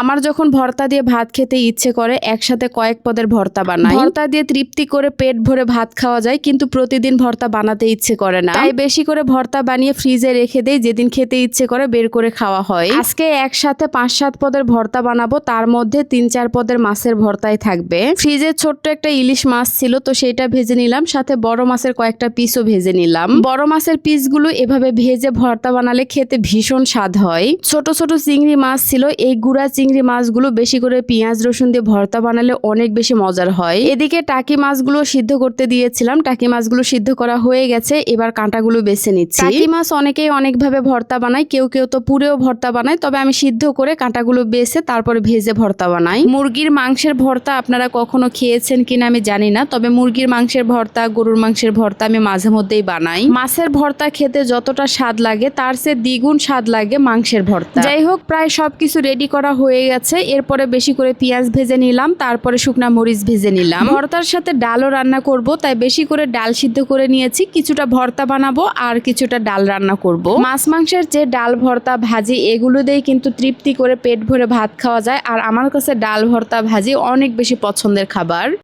আমার যখন ভর্তা দিয়ে ভাত খেতে ইচ্ছে করে একসাথে কয়েক পদের ভর্তা বানাই। ভর্তা দিয়ে তৃপ্তি করে পেট ভরে ভাত খাওয়া যায়, কিন্তু প্রতিদিন ভর্তা বানাতে ইচ্ছে করে না, তাই বেশি করে ভর্তা বানিয়ে ফ্রিজে রেখে দেই, যেদিন খেতে ইচ্ছে করে বের করে খাওয়া হয়। আজকে একসাথে 5-7 পদের ভর্তা বানাবো, তার মধ্যে 3-4 পদের মাছের ভর্তাই থাকবে। ফ্রিজে ছোট্ট একটা ইলিশ মাছ ছিল, তো সেটা ভেজে নিলাম, সাথে বড় মাছের কয়েকটা পিসও ভেজে নিলাম। বড় মাছের পিসগুলো এভাবে ভেজে ভর্তা বানালে খেতে ভীষণ স্বাদ হয়। ছোট ছোট চিংড়ি মাছ ছিল, এই গুড়া চিংড়ি মাছগুলো বেশি করে পেঁয়াজ রসুন দিয়ে ভর্তা বানালে অনেক বেশি মজার হয়। এদিকে টাকি মাছগুলো সিদ্ধ করতে দিয়েছিলাম, টাকি মাছগুলো সিদ্ধ করা হয়ে গেছে, এবার কাঁটাগুলো বেছে নিচ্ছি। টাকি মাছ অনেকেই অনেকভাবে ভর্তা বানায়, কেউ কেউ তো পুরেও ভর্তা বানায়, তবে আমি সিদ্ধ করে কাঁটাগুলো বেছে তারপরে ভেজে ভর্তা বানাই। মুরগির মাংসের ভর্তা আপনারা কখনো খেয়েছেন কিনা আমি জানি না, তবে মুরগির মাংসের ভর্তা, গরুর মাংসের ভর্তা আমি মাঝে মধ্যেই বানাই। মাছের ভর্তা খেতে যতটা স্বাদ লাগে তার চেয়ে দ্বিগুণ স্বাদ লাগে মাংসের ভর্তা। যাই হোক, প্রায় সবকিছু রেডি করা হয়ে গেছে। এরপরে বেশি করে পেঁয়াজ ভেজে নিলাম, তারপরে শুকনা মরিচ ভেজে নিলাম। ভর্তার সাথে ডালও রান্না করব, তাই বেশি করে ডাল সিদ্ধ করে নিয়েছি। কিছুটা ভর্তা বানাবো আর কিছুটা ডাল রান্না করব। মাছ মাংসের যে ডাল ভর্তা ভাজি এগুলো দিয়ে কিন্তু তৃপ্তি করে পেট ভরে ভাত খাওয়া যায়, আর আমার কাছে ডাল ভর্তা ভাজি অনেক বেশি পছন্দের খাবার।